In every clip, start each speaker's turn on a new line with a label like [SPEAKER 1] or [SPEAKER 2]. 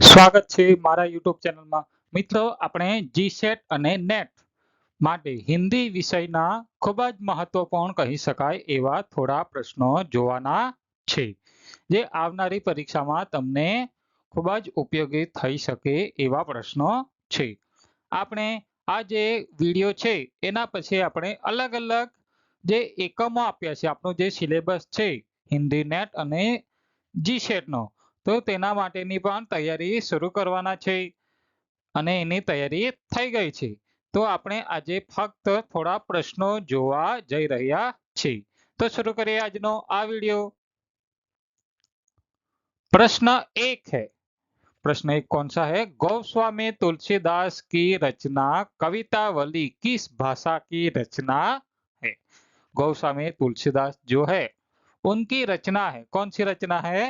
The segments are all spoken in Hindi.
[SPEAKER 1] સ્વાગત છે મારા YouTube ચેનલમાં મિત્રો આપણે જીસેટ અને નેટ માટે હિન્દી વિષયના ખૂબ જ મહત્વપૂર્ણ કહી શકાય એવા થોડા પ્રશ્નો જોવાના છે જે આવનારી પરીક્ષામાં તમને ખૂબ જ ઉપયોગી થઈ શકે એવા પ્રશ્નો છે આપણે આ જે વિડિયો છે એના પછી આપણે અલગ અલગ જે એકમો આપ્યા છે આપણો જે સિલેબસ છે હિન્દી નેટ અને જીસેટ નો તો તેના માટેની પણ તૈયારી શરૂ કરવાના છે અને એની તૈયારી થઈ ગઈ છે તો આપણે આજે ફક્ત થોડા પ્રશ્નો જોવા જઈ રહ્યા છીએ તો શરૂ કરીએ આજનો આ વિડિયો प्रश्न एक है प्रश्न एक कौन सा है गोस्वामी तुलसीदास की रचना कवितावली किस भाषा की रचना है गोस्वामी तुलसीदास जो है उनकी रचना है कौन सी रचना है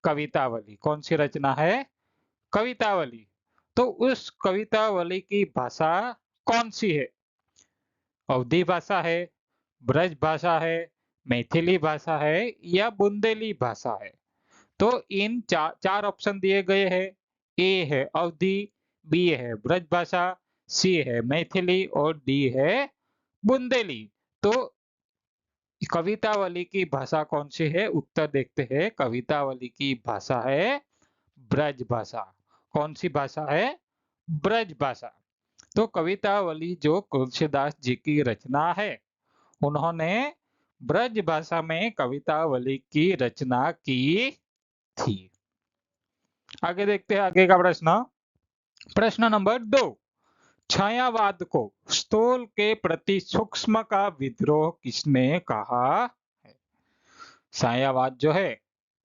[SPEAKER 1] कवितावली कौन सी रचना है कवितावली तो उस कवितावली की भाषा कौन सी है अवधी भाषा है ब्रज भाषा है मैथिली भाषा है या बुंदेली भाषा है तो इन चार ऑप्शन दिए गए हैं ए है अवधी बी है ब्रज भाषा सी है मैथिली और डी है बुंदेली तो कवितावली की भाषा कौन सी है उत्तर देखते हैं कवितावली की भाषा है ब्रज भाषा कौन सी भाषा है ब्रज भाषा तो कवितावली जो तुलसीदास जी की रचना है उन्होंने ब्रज भाषा में कवितावली की रचना की थी आगे देखते हैं आगे का प्रश्न प्रश्न नंबर 2 छायावाद को स्थूल के प्रति सूक्ष्म का विद्रोह किसने कहा है छायावाद जो है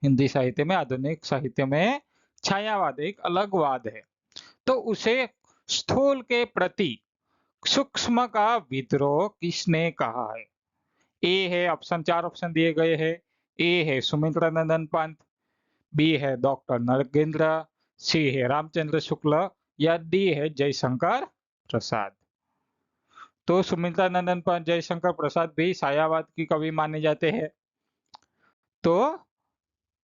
[SPEAKER 1] हिंदी साहित्य में आधुनिक साहित्य में छायावाद एक अलग वाद है तो उसे स्थूल के प्रति सूक्ष्म का विद्रोह किसने कहा है ए है ऑप्शन चार ऑप्शन दिए गए हैं ए है सुमित्रा नंदन पंत बी है डॉक्टर नरेंद्र सी है रामचंद्र शुक्ल या डी है जयशंकर प्रसाद तो सुमित्रा नंदन पंत जयशंकर प्रसाद भी छायावाद की कवि माने जाते हैं तो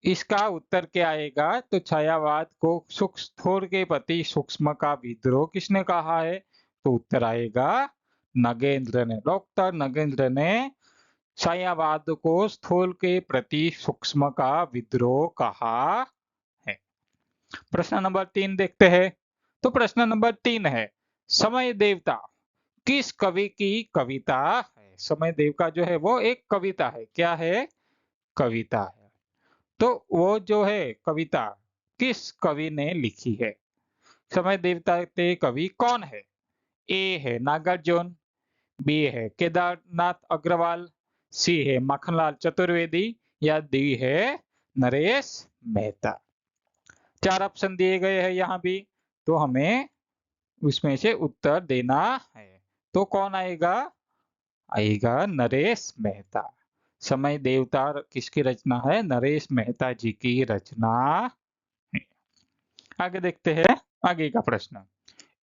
[SPEAKER 1] इसका उत्तर क्या आएगा तो छायावाद को स्थूल के प्रति सूक्ष्म का विद्रोह किसने कहा है तो उत्तर आएगा नगेंद्र ने डॉक्टर नगेंद्र ने छायावाद को स्थूल के प्रति सूक्ष्म का विद्रोह कहा है प्रश्न नंबर 3 देखते हैं तो प्रश्न नंबर 3 है समय देवता किस कवि की कविता है समय देवता जो है वो एक कविता है क्या है कविता है तो वो जो है कविता किस कवि ने लिखी है समय देवता के कवि कौन है ए है नागार्जुन बी है केदारनाथ अग्रवाल सी है माखनलाल चतुर्वेदी या डी है नरेश मेहता चार ऑप्शन दिए गए हैं यहाँ भी तो हमें उसमें से उत्तर देना है तो कौन आएगा आएगा नरेश मेहता समय देवता किसकी रचना है नरेश मेहता जी की रचना है आगे देखते हैं आगे का प्रश्न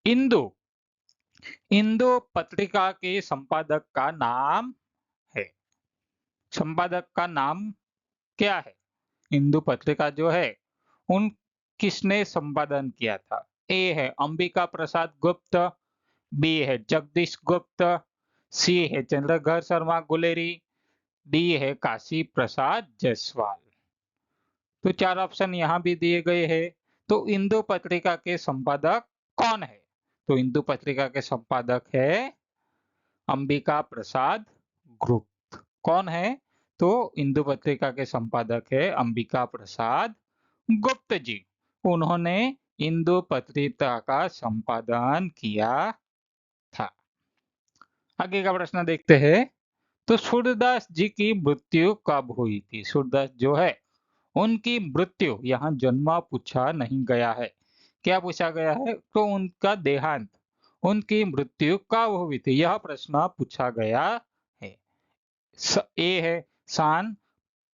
[SPEAKER 1] इंदु इंदु पत्रिका के संपादक का नाम है संपादक का नाम क्या है इंदु पत्रिका जो है उन किसने संपादन किया था ए है अंबिका प्रसाद गुप्त बी है जगदीश गुप्त सी है चंद्रघर शर्मा गुलेरी डी है काशी प्रसाद जायसवाल तो चार ऑप्शन यहाँ भी दिए गए हैं तो इंदु पत्रिका के संपादक कौन है तो इंदु पत्रिका के संपादक है अंबिका प्रसाद गुप्त कौन है तो इंदु पत्रिका के संपादक है अंबिका प्रसाद गुप्त जी उन्होंने इंदु पत्रिका का संपादन किया था आगे का प्रश्न देखते हैं तो सूरदास जी की मृत्यु कब हुई थी सूरदास जो है उनकी मृत्यु यहाँ जन्म पूछा नहीं गया है क्या पूछा गया है तो उनका देहांत उनकी मृत्यु कब हुई थी यह प्रश्न पूछा गया है ए है सन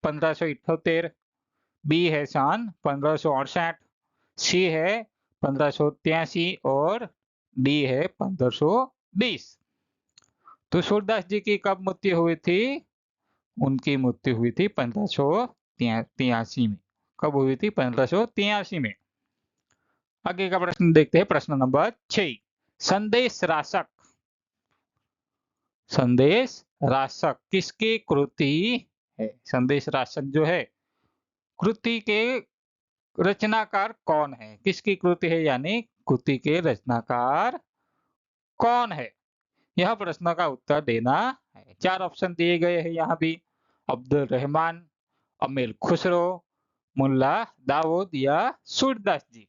[SPEAKER 1] 1578 बी है सन 1568 सी है 1583 और डी है 1520 तो सूरदास जी की कब मृत्यु हुई थी उनकी मृत्यु हुई थी 1583 में कब हुई थी 1583 में आगे का प्रश्न देखते हैं, प्रश्न नंबर 6। संदेश राशक, संदेश राशक किसकी कृति है? संदेश राशक जो है, कृति के रचनाकार कौन है? किसकी कृति है, यानी कृति के रचनाकार कौन है? यह प्रश्न का उत्तर देना है। 4 ऑप्शन दिए गए हैं यहाँ भी, अब्दुल रहमान, अमीर खुसरो, मुल्ला दाऊद या सूरदास जी।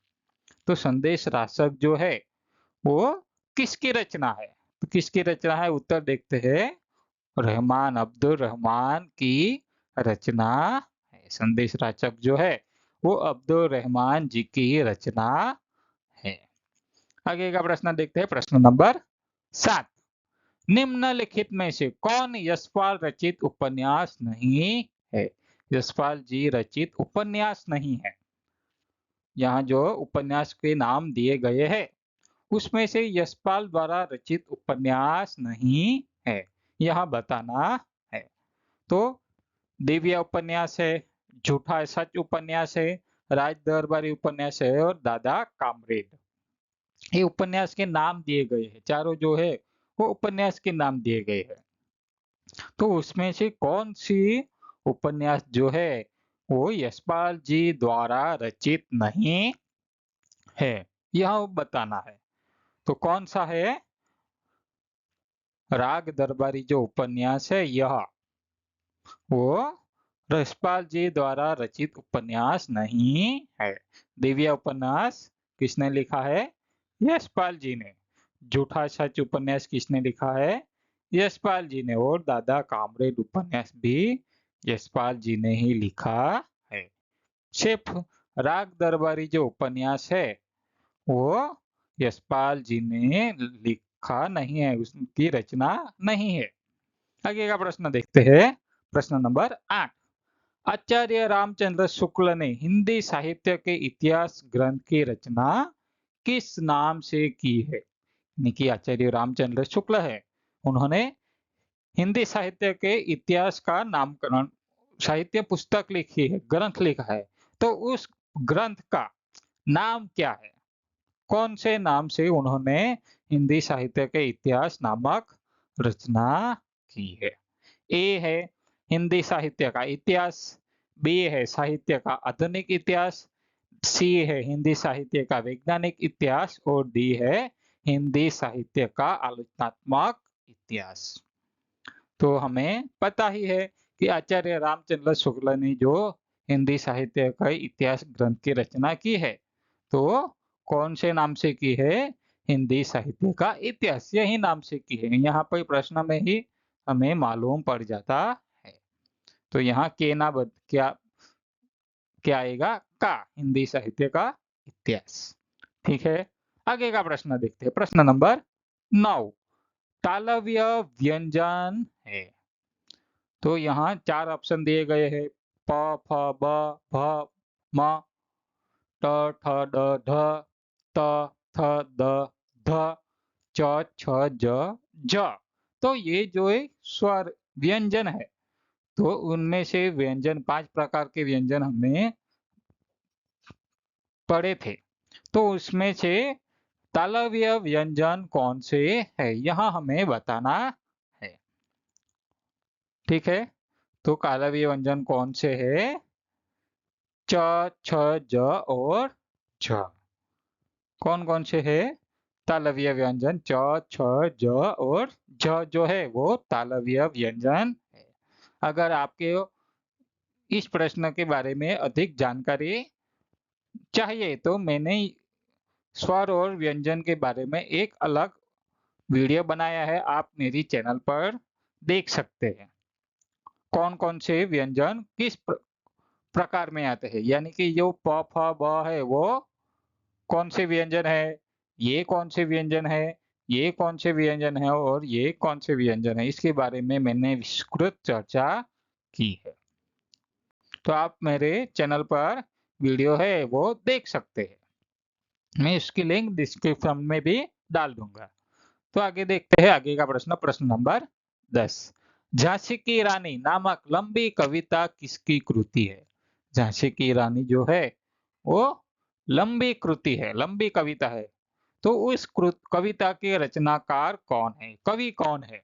[SPEAKER 1] तो संदेश राशक जो है वो किसकी रचना है? तो किसकी रचना है, उत्तर देखते हैं, रहमान, अब्दुल रहमान की रचना है। संदेश राशक जो है वो अब्दुल रहमान जी की रचना है। आगे का प्रश्न देखते हैं, प्रश्न नंबर 7। निम्नलिखित में से कौन यशपाल रचित उपन्यास नहीं है? यशपाल जी रचित उपन्यास नहीं है। यहाँ जो उपन्यास के नाम दिए गए हैं उसमें से यशपाल द्वारा रचित उपन्यास नहीं है, यह बताना है। तो दिव्य उपन्यास है, झूठा सच उपन्यास है, राज दरबारी उपन्यास है और दादा कामरेड। ये उपन्यास के नाम दिए गए हैं, चारों जो है वो उपन्यास के नाम दिए गए हैं। तो उसमें से कौन सी उपन्यास जो है वो यशपाल जी द्वारा रचित नहीं है, यह बताना है। तो कौन सा है? राग दरबारी जो उपन्यास है यह, वो यशपाल जी द्वारा रचित उपन्यास नहीं है। दिव्य उपन्यास किसने लिखा है? यशपाल जी ने। झूठा सच उपन्यास किसने लिखा है? यशपाल जी ने। और दादा कामरेड उपन्यास भी यशपाल जी ने ही लिखा है। सिर्फ राग दरबारी जो उपन्यास है वो यशपाल जी ने लिखा नहीं है, उसकी रचना नहीं है। आगे का प्रश्न देखते हैं, प्रश्न नंबर 8। आचार्य रामचंद्र शुक्ल ने हिंदी साहित्य के इतिहास ग्रंथ की रचना किस नाम से की है? यानी कि आचार्य रामचंद्र शुक्ल है, उन्होंने हिंदी साहित्य के इतिहास का नामकरण, साहित्य पुस्तक लिखी है, ग्रंथ लिखा है, तो उस ग्रंथ का नाम क्या है? कौन से नाम से उन्होंने हिंदी साहित्य के इतिहास नामक रचना की है? ए है हिंदी साहित्य का इतिहास, बी है साहित्य का आधुनिक इतिहास, सी है हिंदी साहित्य का वैज्ञानिक इतिहास और डी है हिंदी साहित्य का आलोचनात्मक इतिहास। तो हमें पता ही है कि आचार्य रामचंद्र शुक्ल ने जो हिंदी साहित्य का इतिहास ग्रंथ की रचना की है, तो कौन से नाम से की है? हिंदी साहित्य का इतिहास, यही नाम से की है। यहाँ पर प्रश्न में ही हमें मालूम पड़ जाता है। तो यहाँ के ना क्या क्या आएगा? का, हिंदी साहित्य का इतिहास। ठीक है, आगे का प्रश्न देखते हैं, प्रश्न नंबर 9। तालव्य व्यंजन है। तो यहाँ 4 ऑप्शन दिए गए हैं, प फ ब भ म, ट ठ ड ढ, त थ द ध, च छ ज झ। तो ये जो है स्वर व्यंजन है, तो उनमें से व्यंजन 5 प्रकार के व्यंजन हमने पढ़े थे। तो उसमें से तालव्य व्यंजन कौन से है, यहाँ हमें बताना है। ठीक है, तो तालव्य व्यंजन कौन से है? च, छ, ज और झ। कौन कौन से है तालव्य व्यंजन? च, छ, ज और झ जो है वो तालव्य व्यंजन है। अगर आपके इस प्रश्न के बारे में अधिक जानकारी चाहिए तो मैंने स्वर और व्यंजन के बारे में एक अलग वीडियो बनाया है, आप मेरी चैनल पर देख सकते हैं। कौन कौन से व्यंजन किस प्रकार में आते हैं, यानी कि जो प फ ब है वो कौन से व्यंजन है, ये कौन से व्यंजन है, ये कौन से व्यंजन है और ये कौन से व्यंजन है, इसके बारे में मैंने विस्तृत चर्चा की है। तो आप मेरे चैनल पर वीडियो है वो देख सकते हैं, मैं इसकी लिंक डिस्क्रिप्शन में भी डाल दूंगा। तो आगे देखते हैं, आगे का प्रश्न, प्रश्न नंबर 10। झांसी की रानी नामक लंबी कविता किसकी कृति है? झांसी की रानी जो है वो लंबी कृति है, लंबी कविता है, तो उस कविता के रचनाकार कौन है, कवि कौन है?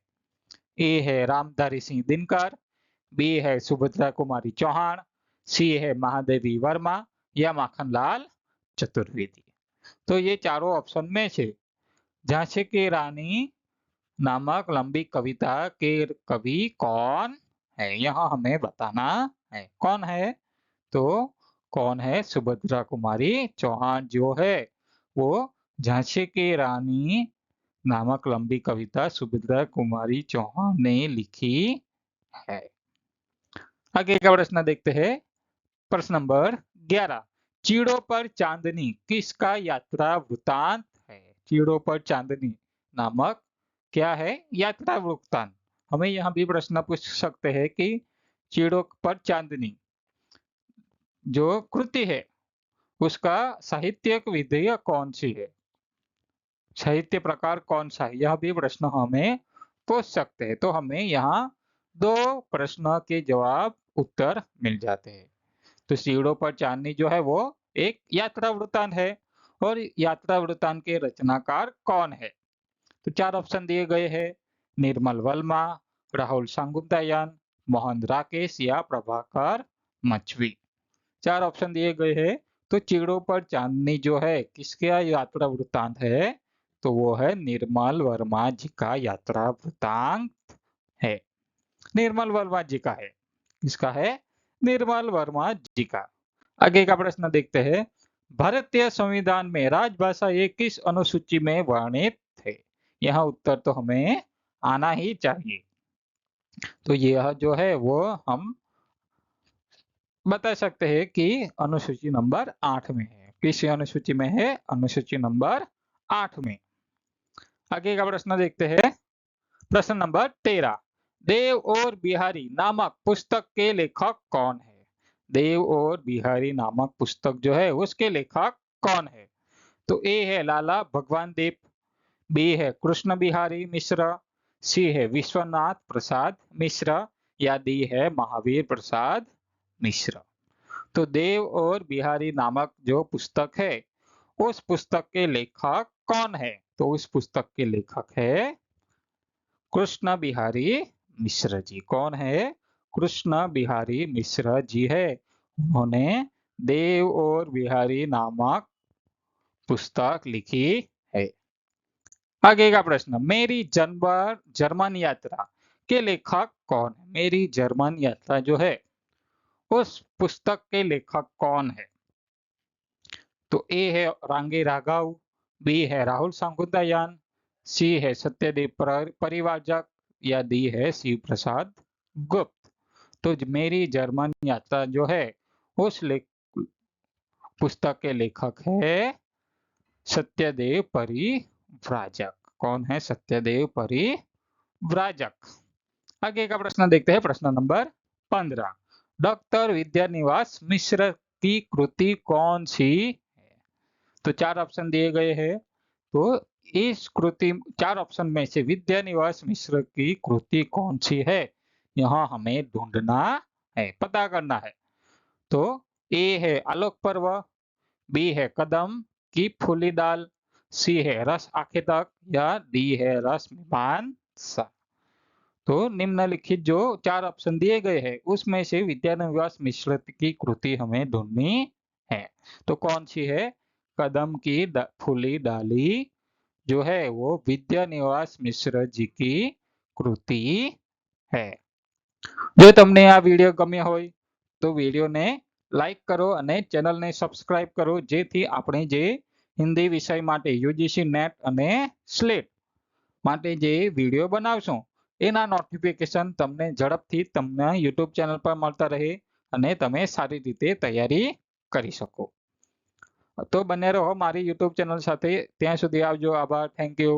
[SPEAKER 1] ए है रामधारी सिंह दिनकर, बी है सुभद्रा कुमारी चौहान, सी है महादेवी वर्मा या माखनलाल चतुर्वेदी। तो ये चारों ऑप्शन में से झांसी की रानी नामक लंबी कविता के कवि कौन है, यह हमें बताना है। कौन है? तो कौन है? सुभद्रा कुमारी चौहान जो है वो झांसी की रानी नामक लंबी कविता सुभद्रा कुमारी चौहान ने लिखी है। आगे का प्रश्न देखते हैं। प्रश्न नंबर 11, चीड़ों पर चांदनी किसका यात्रा वृतांत है? चीड़ों पर चांदनी नामक क्या है? यात्रा वृतांत। हमें यहाँ भी प्रश्न पूछ सकते हैं कि चीड़ों पर चांदनी जो कृति है उसका साहित्यिक विधेय कौन सी है, साहित्य प्रकार कौन सा है, यह भी प्रश्न हमें पूछ सकते हैं। तो हमें यहाँ दो प्रश्न के जवाब उत्तर मिल जाते हैं। तो सीढ़ों पर चांदनी जो है वो एक यात्रा वृतांत है, और यात्रा वृतांत के रचनाकार कौन है? तो चार ऑप्शन दिए गए हैं, निर्मल वर्मा, राहुल सांगुंतायन, मोहन राकेश या प्रभाकर मछवी। चार ऑप्शन दिए गए हैं। तो चिड़ों पर चांदनी जो है किसका यात्रा वृतांत है? तो वो है निर्मल वर्मा जी का यात्रा वृतांत है। निर्मल वर्मा जी का है। किसका है? निर्मल वर्मा जी का। आगे का प्रश्न देखते हैं। भारतीय संविधान में राजभाषा ये किस अनुसूची में वर्णित है? यहाँ उत्तर तो हमें आना ही चाहिए। तो यह जो है वो हम बता सकते हैं कि अनुसूची नंबर 8 में है। किस अनुसूची में है? अनुसूची नंबर 8 में। आगे का प्रश्न देखते हैं। प्रश्न नंबर 13, देव और बिहारी नामक पुस्तक के लेखक कौन है? देव और बिहारी नामक पुस्तक जो है उसके लेखक कौन है? तो ए है लाला भगवान देव, बी है कृष्ण बिहारी मिश्र, सी है विश्वनाथ प्रसाद मिश्र या डी है महावीर प्रसाद मिश्र। तो देव और बिहारी नामक जो पुस्तक है उस पुस्तक के लेखक कौन है? तो उस पुस्तक के लेखक है कृष्ण बिहारी मिश्र जी। कौन है? कृष्ण बिहारी मिश्र जी है। उन्होंने देव और बिहारी नामक पुस्तक लिखी है। आगे का प्रश्न, मेरी जर्मन यात्रा के लेखक कौन है? मेरी जर्मन यात्रा जो है उस पुस्तक के लेखक कौन है? तो ए है रांगे राघव, बी है राहुल सांगुंतायान, सी है सत्यदेव परिवारजक या डी है शिव प्रसाद गुप्त। तो मेरी जर्मन यात्रा जो है उस पुस्तक के लेखक है सत्यदेव परिव्राजक। कौन है? सत्यदेव परिव्राजक। आगे का प्रश्न देखते हैं। प्रश्न नंबर 15, डॉक्टर विद्यानिवास मिश्र की कृति कौन सी है? तो चार ऑप्शन दिए गए हैं। तो इस कृति चार ऑप्शन में से विद्यानिवास मिश्र की कृति कौन सी है, यहाँ हमें ढूंढना है, पता करना है। तो ए है आलोक पर्व, बी है कदम की फूली दाल, सी है रस आखे तक या डी है रस मीमांसा। तो निम्नलिखित जो चार ऑप्शन दिए गए हैं उसमें से विद्यानिवास मिश्र की कृति हमें ढूंढनी है। तो कौन सी है? कदम की फूली डाली जो है वो विद्यानिवास मिश्र जी की कृति है। જો તમને આ વિડીયો ગમ્યો હોય તો વિડીયોને લાઈક કરો અને ચેનલને સબસ્ક્રાઇબ કરો, જેથી આપણે જે હિન્દી વિષય માટે યુજીસી નેટ અને સ્લેટ માટે જે વિડીયો બનાવશું એના નોટિફિકેશન તમને ઝડપથી તમને યુટ્યુબ ચેનલ પર મળતા રહે અને તમે સારી રીતે તૈયારી કરી શકો। તો બને રહો મારી યુટ્યુબ ચેનલ સાથે। ત્યાં સુધી આવજો। આભાર। Thank you.